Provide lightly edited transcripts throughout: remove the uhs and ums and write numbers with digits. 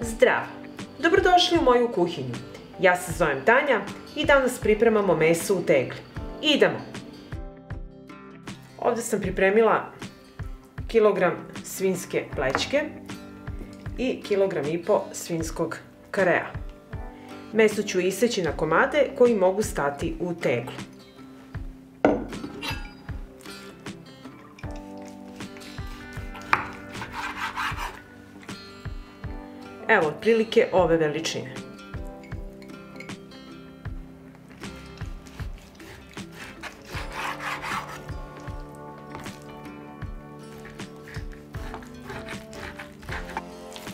Zdravo! Dobrodošli u moju kuhinju. Ja se zovem Tanja i danas pripremamo meso u tegli. Idemo! Ovde sam pripremila kilogram svinjske plećke i kilogram i po svinjskog karea. Meso ću iseći na komade koji mogu stati u teglu. Evo, otprilike ove veličine.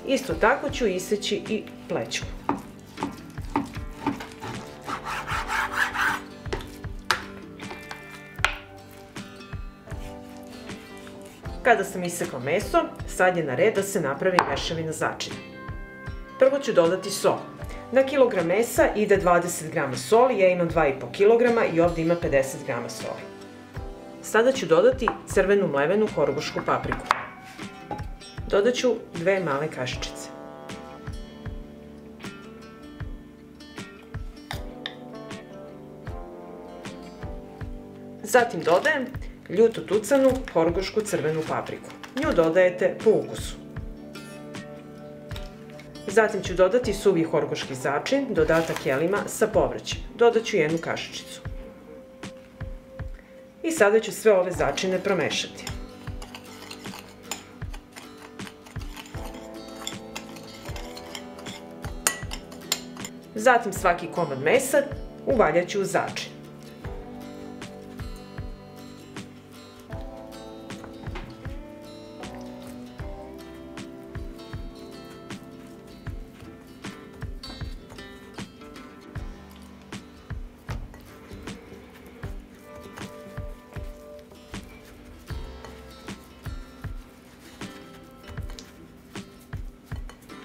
Isto tako ću iseći i plećku. Kada sam isekla meso, sad je na red da se napravi mešavina začina. Prvo ću dodati sol. Na kilogram mesa ide 20 g soli, ja imam 2,5 kg i ovde ima 50 g soli. Sada ću dodati crvenu mlevenu horgošku papriku. Dodat ću 2 male kašičice. Zatim dodajem ljuto tucanu horgošku crvenu papriku. Nju dodajete po ukusu. Zatim ću dodati suvi horgoški začin, dodatak jelima sa povrćem. Dodat ću 1 kašičicu. I sada ću sve ove začine promešati. Zatim svaki komad mesa uvaljat ću u začin.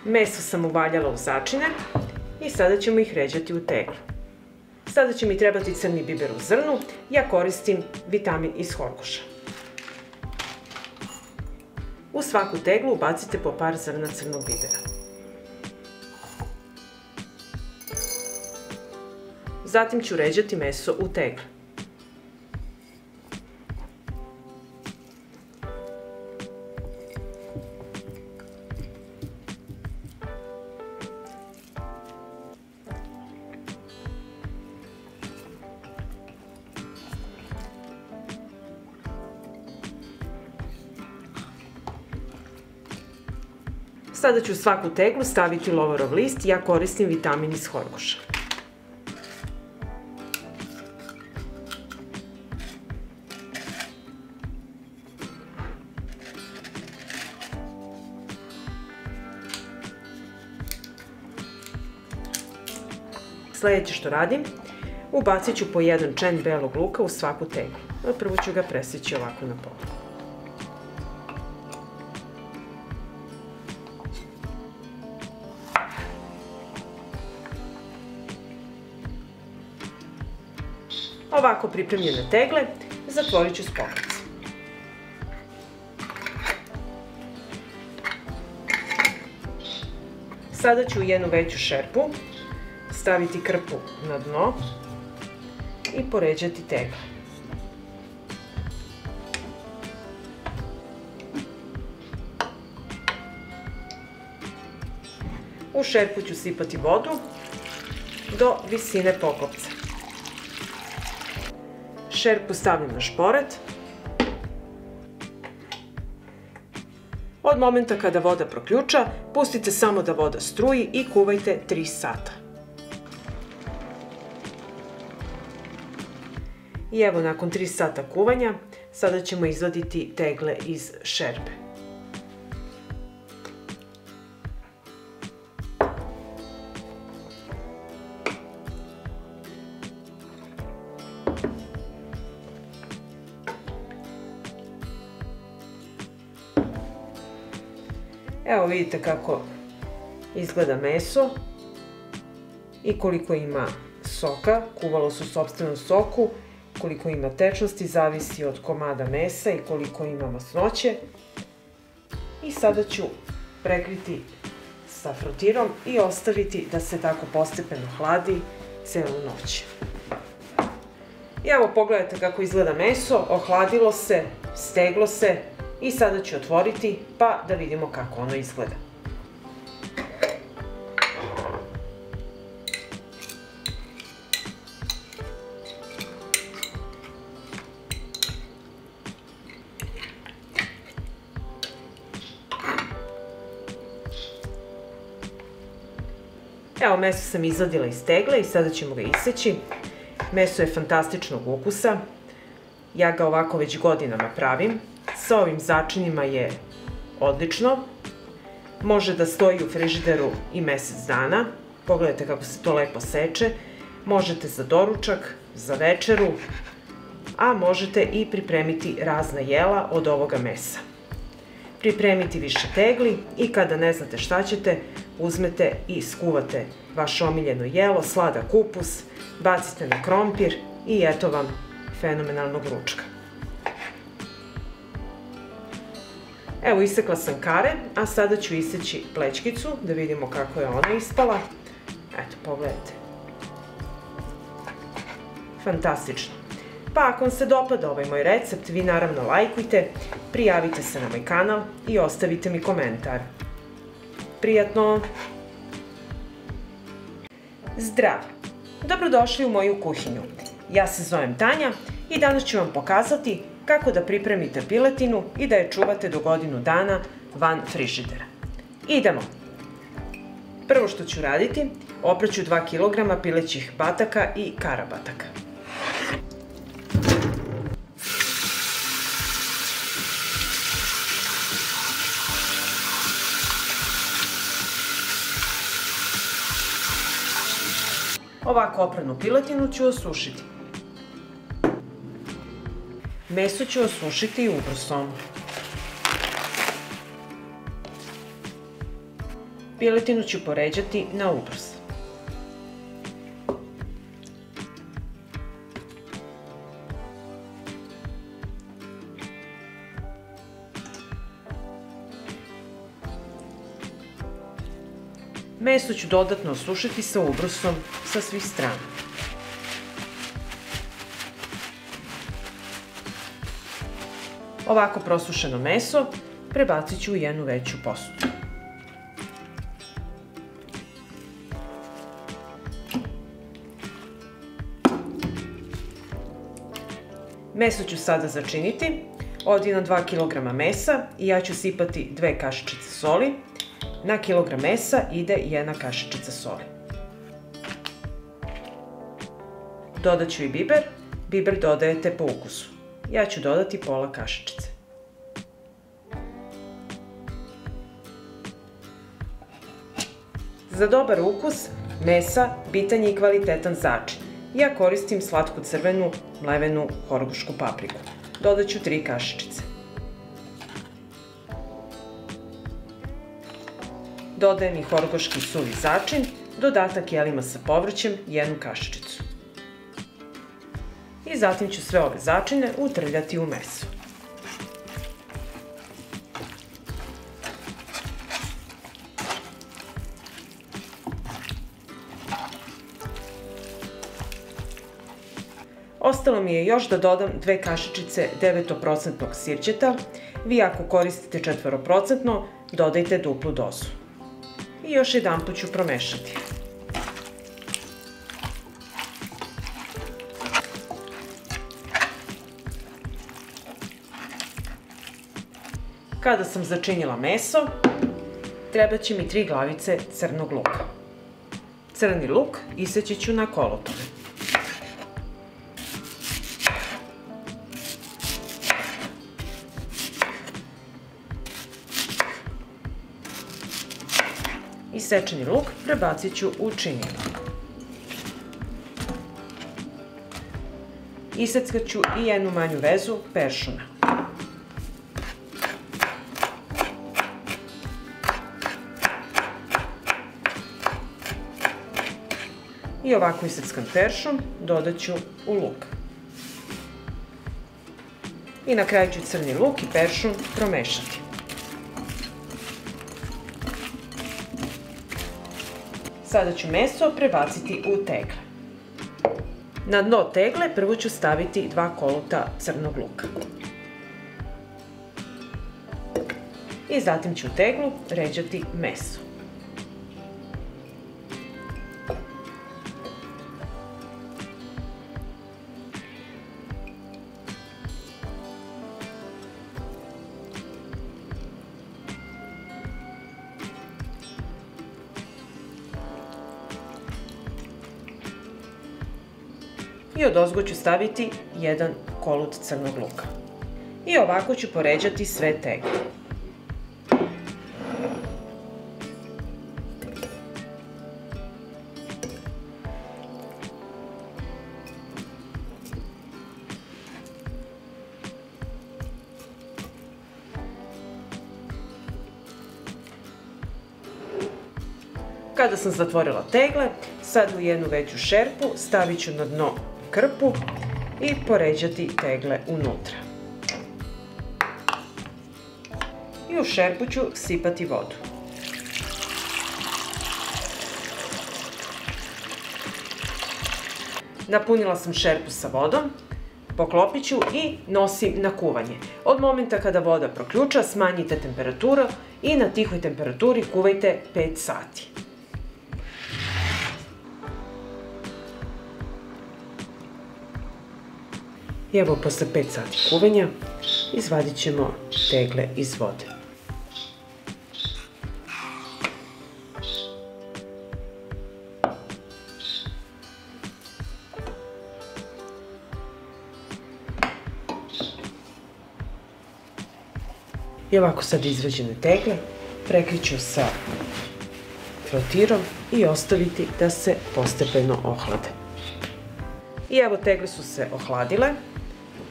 Meso sam uvaljala u začine i sada ćemo ih ređati u teglu. Sada će mi trebati crni biber u zrnu, ja koristim vitamin iz horgoša. U svaku teglu ubacite po par zrna crnog bibera. Zatim ću ređati meso u teglu. Sada ću u svaku teglu staviti lovorov list, ja koristim vitamin iz horgoša. Sljedeće što radim, ubacit ću po 1 čen belog luka u svaku teglu. Prvo ću ga presjeći ovako na pola. Ovako pripremljene tegle zatvorit ću s pokricom. Sada ću u jednu veću šerpu staviti krpu na dno i poređati tegle. U šerpu ću sipati vodu do visine poklopca. Šerpu stavljam na šporet. Od momenta kada voda proključa, pustite samo da voda struji i kuvajte 3 sata. I evo, nakon 3 sata kuvanja, sada ćemo izvaditi tegle iz šerpe. Evo vidite kako izgleda meso i koliko ima soka, kuvalo se u sopstvenom soku, koliko ima tečnosti, zavisi od komada mesa i koliko ima masnoće. I sada ću prekriti sa frotirom i ostaviti da se tako postepeno hladi celu noć. I evo pogledajte kako izgleda meso, ohladilo se, steglo se i sada ću otvoriti pa da vidimo kako ono izgleda. Evo, meso sam izvadila iz tegle i sada ćemo ga iseći. Meso je fantastičnog ukusa. Ja ga ovako već godinama pravim. Sa ovim začinima je odlično. Može da stoji u frižideru i mesec dana. Pogledajte kako se to lepo seče. Možete za doručak, za večeru, a možete i pripremiti razna jela od ovoga mesa. Pripremiti više tegli i kada ne znate šta ćete, uzmete i skuvate vaše omiljeno jelo, sladak kupus, bacite na krompir i eto vam fenomenalnog ručka. Evo, isekla sam kare, a sada ću iseći plećkicu da vidimo kako je ona ispala. Eto, pogledajte. Fantastično. Pa ako vam se dopada ovaj moj recept, vi naravno lajkujte, prijavite se na moj kanal i ostavite mi komentar. Prijatno! Zdrav! Dobrodošli u moju kuhinju. Ja se zovem Tanja i danas ću vam pokazati kako da pripremite piletinu i da je čuvate do godinu dana van frižidera. Idemo! Prvo što ću raditi, opraću 2 kg pilećih bataka i karabataka. Ovako opranu piletinu ću osušiti. Meso ću osušiti ubrosom. Piletinu ću poređati na ubros. Meso ću dodatno osušiti sa ubrosom sa svih strana. Ovako prosušeno meso prebacit ću u jednu veću posudu. Meso ću sada začiniti. Ovdje na 2 kg mesa i ja ću sipati 2 kašičice soli. Na kilogram mesa ide 1 kašičica soli. Dodat ću i biber. Biber dodajete po ukusu. Ja ću dodati pola kašičice. Za dobar ukus mesa bitan je i kvalitetan začin. Ja koristim slatku crvenu mlevenu horgošku papriku. Dodat ću 3 kašičice. Dodajem i horgoški suvi začin, dodatak jelima sa povrćem 1 kašičicu. I zatim ću sve ove začine utrljati u meso. Ostalo mi je još da dodam 2 kašičice 9% sirćeta. Vi ako koristite 4%, dodajte duplu dozu. I još jedanput ću promešati. Kada sam začinila meso, treba će mi 3 glavice crnog luka. Crni luk iseći ću na kolutove. Isečeni luk prebacit ću u činiju. Iseckat ću i 1 manju vezu peršuna. I ovako iseckan peršun dodat ću u luk. I na kraju ću crni luk i peršun promešati. Sada ću meso prebaciti u tegle. Na dno tegle prvo ću staviti 2 koluta crnog luka. I zatim ću u teglu ređati meso. I odozgo ću staviti 1 kolut crnog luka. I ovako ću poređati sve tegle. Kada sam zatvorila tegle, sad u jednu veću šerpu stavit ću na dno krpu i poređati tegle unutra. I u šerpu ću sipati vodu. Napunila sam šerpu sa vodom, poklopit ću i nosim na kuvanje. Od momenta kada voda proključa, smanjite temperaturu i na tihoj temperaturi kuvajte 5 sati. I evo, posle 5 sati kuvanja, izvadit ćemo tegle iz vode. I ovako sad izvađene tegle prekriću sa frotirom i ostaviti da se postepeno ohlade. I evo, tegle su se ohladile,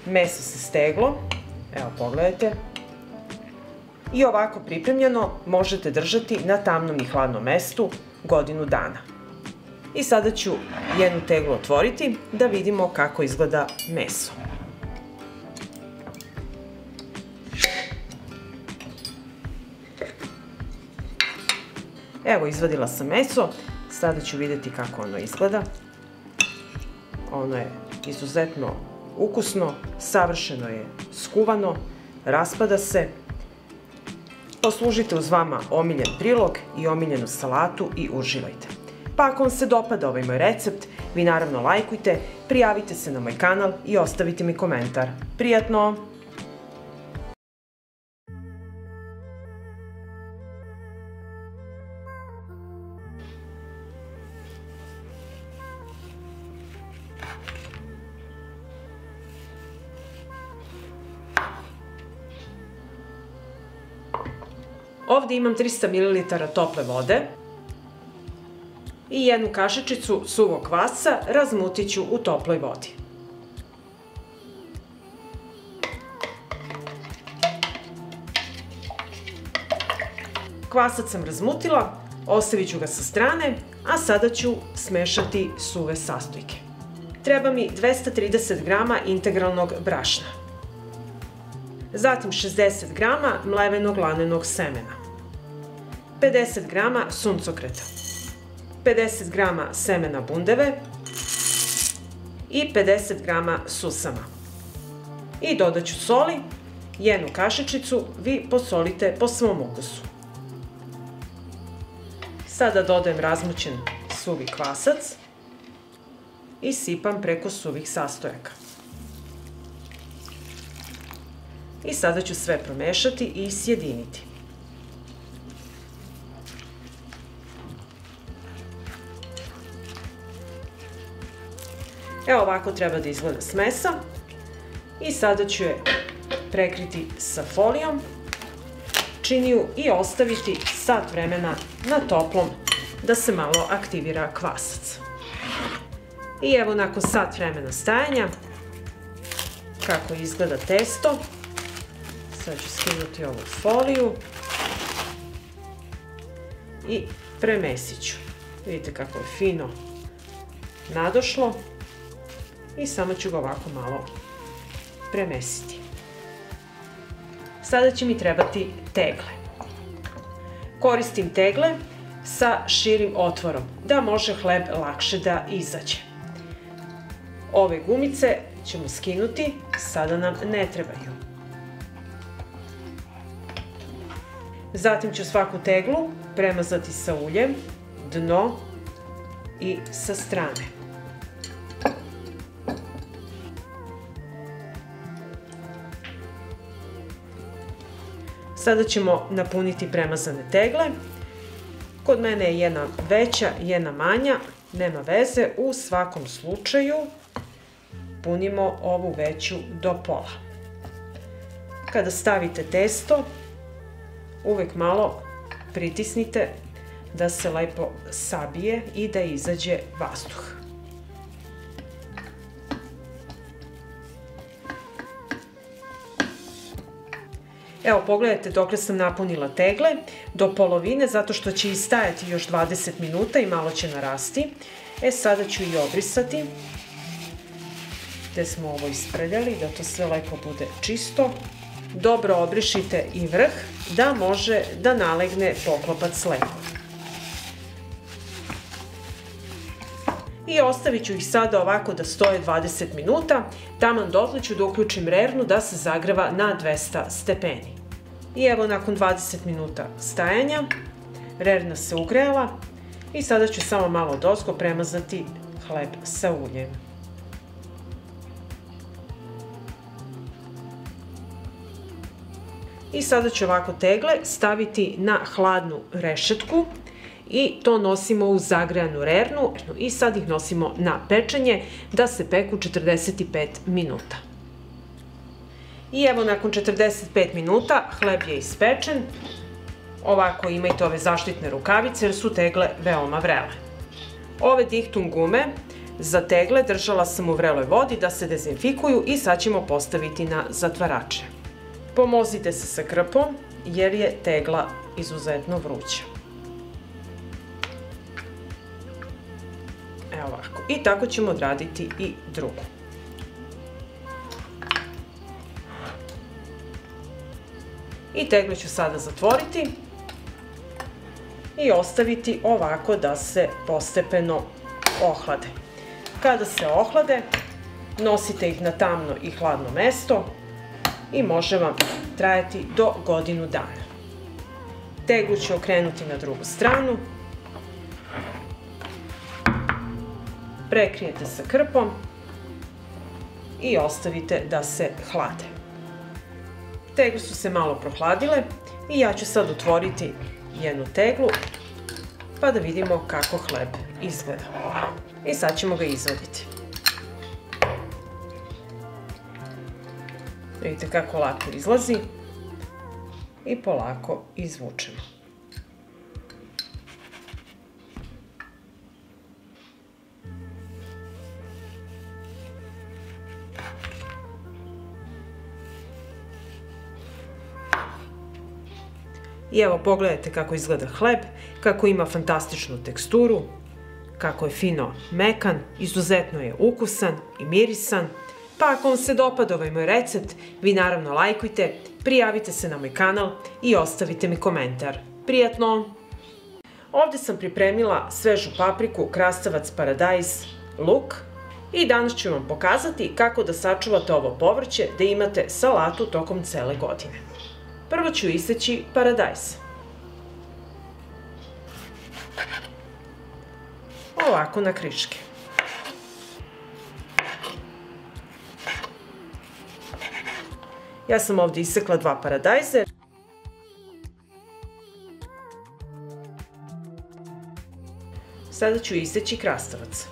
meso se steglo, evo pogledajte. I ovako pripremljeno možete držati na tamnom i hladnom mestu godinu dana. I sada ću jednu teglu otvoriti da vidimo kako izgleda meso. Evo, izvadila sam meso, sada ću vidjeti kako ono izgleda. Ono je izuzetno ukusno, savršeno je skuvano, raspada se. Poslužite uz vama omiljen prilog i omiljenu salatu i uživajte. Pa ako vam se dopada ovaj moj recept, vi naravno lajkujte, prijavite se na moj kanal i ostavite mi komentar. Prijatno! Ovdje imam 300 ml tople vode i jednu kašičicu suvog kvasca razmutit ću u toploj vodi. Kvasac sam razmutila, ostavit ću ga sa strane, a sada ću smešati suve sastojke. Treba mi 230 g integralnog brašna. Zatim 60 g mlevenog lanenog semena, 50 g suncokreta, 50 g semena bundeve i 50 g susama. I dodat ću soli, jednu kašičicu, vi posolite po svom ukusu. Sada dodajem razmućen suvi kvasac i sipam preko suvih sastojaka. I sada ću sve promešati i sjediniti. Evo ovako treba da izgleda smesa. I sada ću je prekriti sa folijom, činiju i ostaviti sat vremena na toplom da se malo aktivira kvasac. I evo nakon sat vremena stajanja kako izgleda testo. Sad ću skinuti ovu foliju i premesit ću. Vidite kako je fino nadošlo i samo ću ga ovako malo premesiti. Sada će mi trebati tegle. Koristim tegle sa širim otvorom, da može hleb lakše da izađe. Ove gumice ćemo skinuti, sada nam ne trebaju. Zatim ću svaku teglu premazati sa uljem, dno i sa strane. Sada ćemo napuniti premazane tegle. Kod mene je jedna veća, jedna manja, nema veze, u svakom slučaju punimo ovu veću do pola. Kada stavite testo, uvek malo pritisnite da se lepo sabije i da izađe vazduh. Evo, pogledajte dokle sam napunila tegle, do polovine, zato što će i stajati još 20 minuta i malo će narasti. Sada ću i obrisati, gde smo ovo isprljali, da to sve lepo bude čisto. Dobro obrišite i vrh, da može da nalegne poklopac lepo. I ostavit ću ih sada ovako da stoje 20 minuta, taman dotle ću da uključim rernu da se zagreva na 200 stepeni. I evo, nakon 20 minuta stajanja, rerna se ugrela i sada ću samo malo odozgo premazati hleb sa uljem. I sada ću ovako tegle staviti na hladnu rešetku i to nosimo u zagrejanu rernu i sad ih nosimo na pečenje da se peku 45 minuta. I evo, nakon 45 minuta hleb je ispečen. Ovako imajte ove zaštitne rukavice jer su tegle veoma vrele. Ove Dichtung gume za tegle držala sam u vreloj vodi da se dezinfikuju i sad ćemo postaviti na zatvarače. Pomozite se sa krpom jer je tegla izuzetno vruća. Evo ovako. I tako ćemo odraditi i drugu. I tegle ću sada zatvoriti i ostaviti ovako da se postepeno ohlade. Kada se ohlade, nosite ih na tamno i hladno mesto i može vam trajati do godinu dana. Teglu ću okrenuti na drugu stranu, prekrijete sa krpom i ostavite da se hlade. Tegle su se malo prohladile i ja ću sad otvoriti jednu teglu pa da vidimo kako hleb izgleda. I sad ćemo ga izvaditi. Vidite kako lako izlazi i polako izvučemo. I evo, pogledajte kako izgleda hleb, kako ima fantastičnu teksturu, kako je fino mekan, izuzetno je ukusan i mirisan. Pa ako vam se dopada ovaj moj recept, vi naravno lajkujte, prijavite se na moj kanal i ostavite mi komentar. Prijatno! Ovde sam pripremila svežu papriku, krastavac, paradajz, luk i danas ću vam pokazati kako da sačuvate ovo povrće da imate salatu tokom cele godine. Prvo ću iseći paradajz. Ovako na kriške. Ja sam ovdje isekla 2 paradajze. Sada ću iseći krastavac.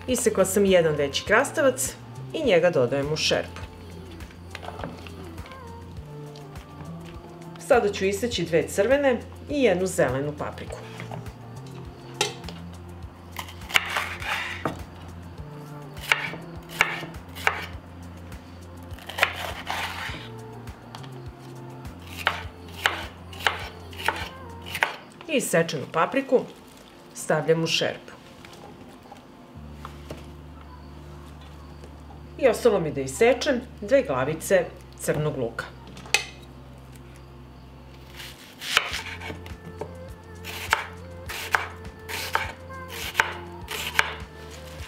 Isekla sam jedan veći krastavac i njega dodajem u šerpu. Sada ću iseći 2 crvene i jednu zelenu papriku. I isečenu papriku stavljam u šerpu. I ostalo mi da isečem 2 glavice crnog luka.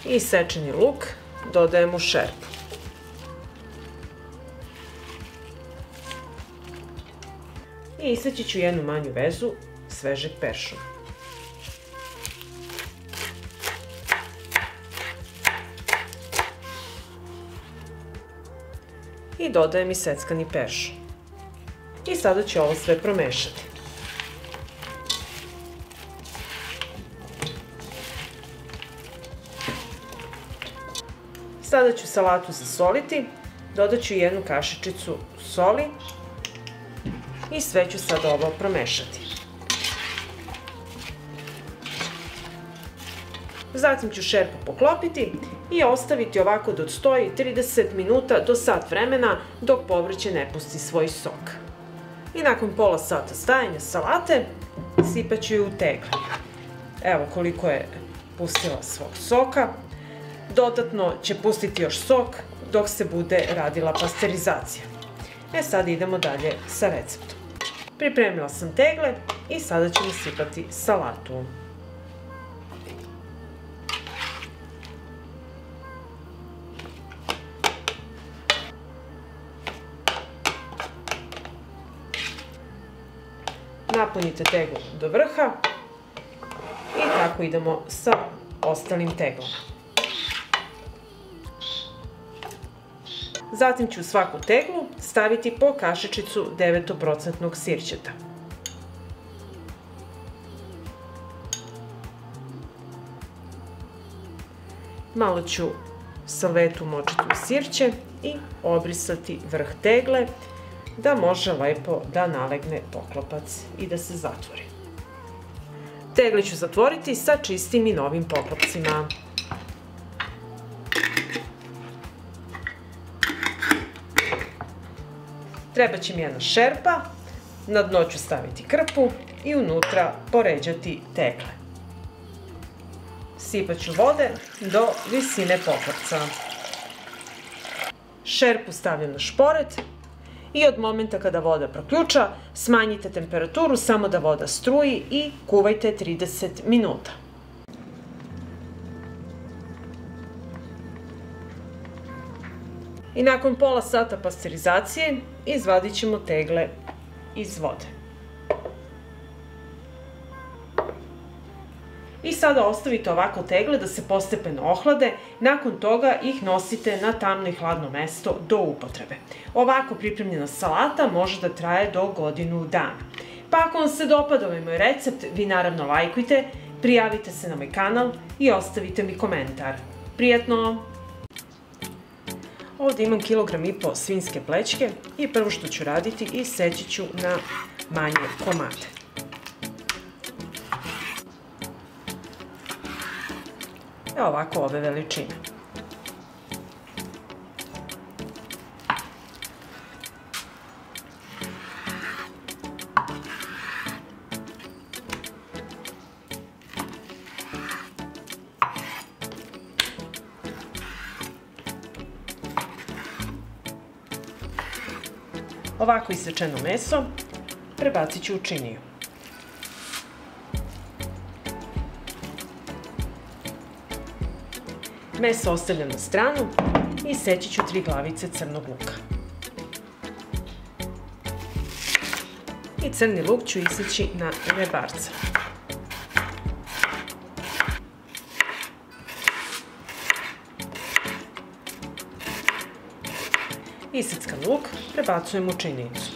I isečeni luk dodajem u šerpu. I iseći ću jednu manju vezu svežeg peršuna. I dodajem i seckani peršun. I sada ću ovo sve promešati. Sada ću salatu zasoliti, dodat ću jednu kašičicu soli i sve ću sad ovo promešati. Zatim ću šerpu poklopiti i ostaviti ovako da odstoji 30 minuta do sat vremena dok povrće ne pusti svoj sok. I nakon pola sata stajanja salate sipat ću ju u tegle. Evo koliko je pustila svog soka. Dodatno će pustiti još sok dok se bude radila pasterizacija. Sad idemo dalje sa receptom. Pripremila sam tegle i sada ćemo sipati salatu. Napunite teglu do vrha i tako idemo sa ostalim teglama. Zatim ću u svaku teglu staviti po kašičicu 9% sirćeta. Malo ću salvetu močiti u sirće i obrisati vrh tegle da može lepo da nalegne poklopac i da se zatvori. Tegle ću zatvoriti sa čistim i novim poklopcima. Treba će mi jedna šerpa, na dno ću staviti krpu i unutra poređati tegle. Sipat ću vode do visine poklopca. Šerpu stavljam na šporet i od momenta kada voda proključa, smanjite temperaturu samo da voda struji i kuvajte 30 minuta. I nakon pola sata pasterizacije izvadit ćemo tegle iz vode. I sada ostavite ovako tegle da se postepeno ohlade, nakon toga ih nosite na tamno i hladno mesto do upotrebe. Ovako pripremljena salata može da traje do godinu dana. Pa ako vam se dopada ovaj moj recept, vi naravno lajkujte, prijavite se na moj kanal i ostavite mi komentar. Prijatno! Ovdje imam 1,5 kg svinjske plećke i prvo što ću raditi, iseći ću na manje komade. Evo ovako ove veličine. Ovako isečeno meso prebacit ću u činiju. Meso ostavljam na stranu i seći ću 3 glavice crnog luka. I crni luk ću iseći na rebarce. Iseckan luk prebacujem u činicu.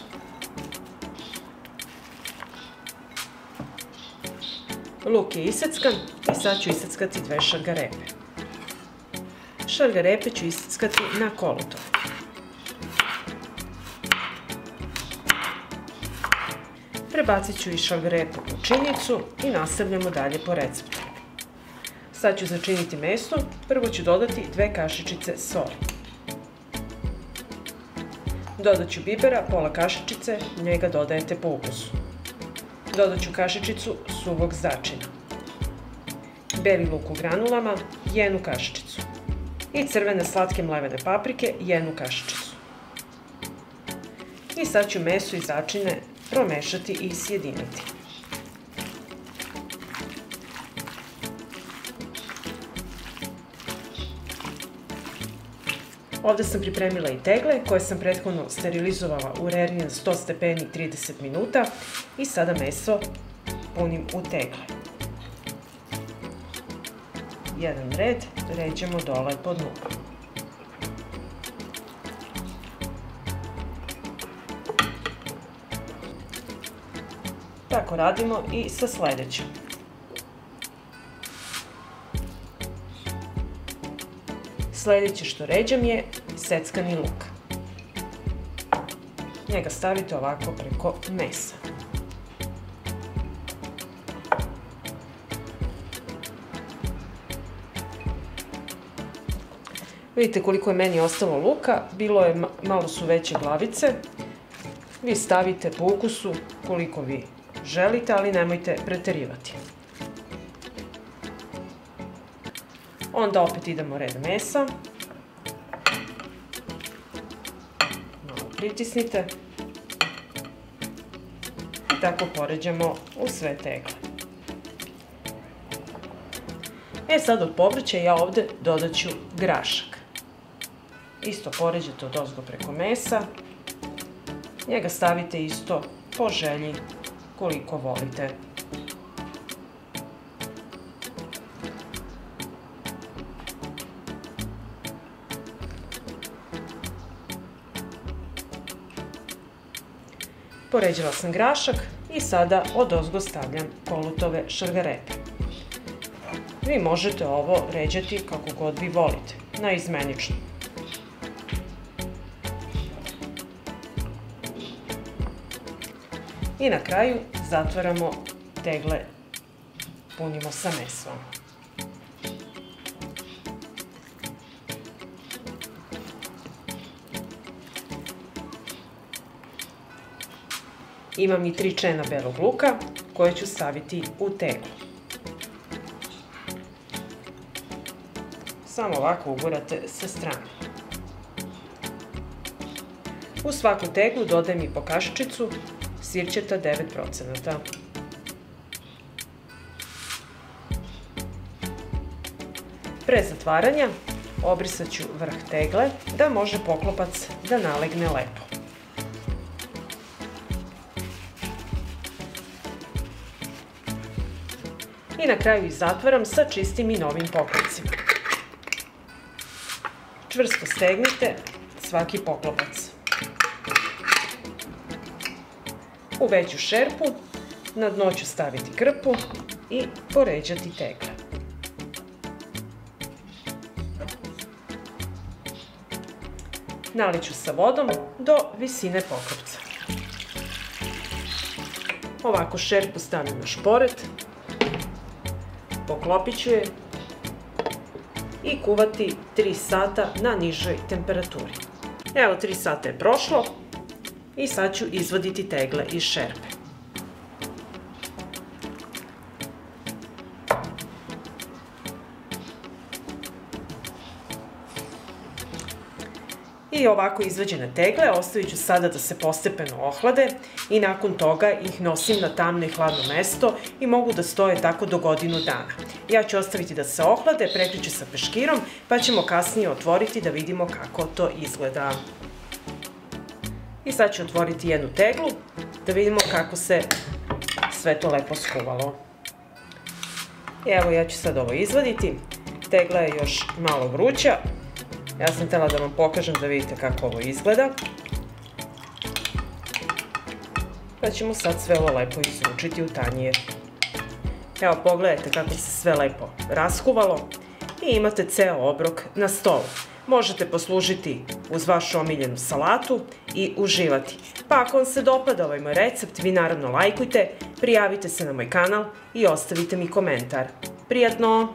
Luk je iseckan i sad ću iseckati 2 šargarepe. Šargarepe ću iseckati na kolutov. Prebacit ću i šargarepu u činicu i nastavljamo dalje po receptu. Sad ću začiniti meso, prvo ću dodati 2 kašičice soli. Dodat ću bibera, pola kašičice, njega dodajete po ukusu. Dodat ću kašičicu suvog začina. Beli luk u granulama, 1 kašičicu. i crvene slatke mlevene paprike, jednu kašičicu. I sad ću meso i začine promešati i sjediniti. Ovdje sam pripremila i tegle koje sam prethodno sterilizovala u reri na 100 stepeni 30 minuta i sada meso punim u tegle. Jedan red ređemo dole po dnu. Tako radimo i sa sljedećim. Sljedeće što ređam je seckani luk. Njega stavite ovako preko mesa. Vidite koliko je meni ostalo luka, malo su veće glavice. Vi stavite po ukusu koliko vi želite, ali nemojte preterivati. Onda opet idemo red mesa. Malo pritisnite. I tako poređamo u sve tegle. Sad od povrća ja ovdje dodat ću grašak. Isto poređate odozgo preko mesa. Njega stavite isto po želji koliko volite. Poređala sam grašak i sada odozgo stavljam kolutove šargarepe. Vi možete ovo ređati kako god vi volite, naizmenično. I na kraju zatvaramo tegle, punimo sa mesom. Imam i 3 čena belog luka koje ću staviti u teglu. Samo ovako ugurate sa strane. U svaku teglu dodajem i po kašičicu sirćeta 9%. Pre zatvaranja obrisat ću vrh tegle da može poklopac da nalegne lepo. I na kraju ih zatvaram sa čistim i novim poklopcima. Čvrsto stegnite svaki poklopac. U veću šerpu na dno ću staviti krpu i poređati tegle. Naliću sa vodom do visine poklopca. Ovako šerpu stavim na šporet, poklopit ću je i kuvati 3 sata na nižoj temperaturi. Evo 3 sata je prošlo i sad ću izvaditi tegle iz šerpe. I ovako izvađene tegle ostavit ću sada da se postepeno ohlade i nakon toga ih nosim na tamno i hladno mesto i mogu da stoje tako do godinu dana. Ja ću ostaviti da se ohlade, prekriću sa peškirom pa ćemo kasnije otvoriti da vidimo kako to izgleda. I sad ću otvoriti jednu teglu da vidimo kako se sve to lepo skuvalo. I evo ja ću sad ovo izvaditi. Tegla je još malo vruća. Ja sam htjela da vam pokažem da vidite kako ovo izgleda. Pa ćemo sad sve ovo lepo izručiti u tanjir. Evo pogledajte kako se sve lepo raskuvalo i imate ceo obrok na stolu. Možete poslužiti uz vašu omiljenu salatu i uživati. Pa ako vam se dopada ovaj moj recept, vi naravno lajkujte, prijavite se na moj kanal i ostavite mi komentar. Prijatno!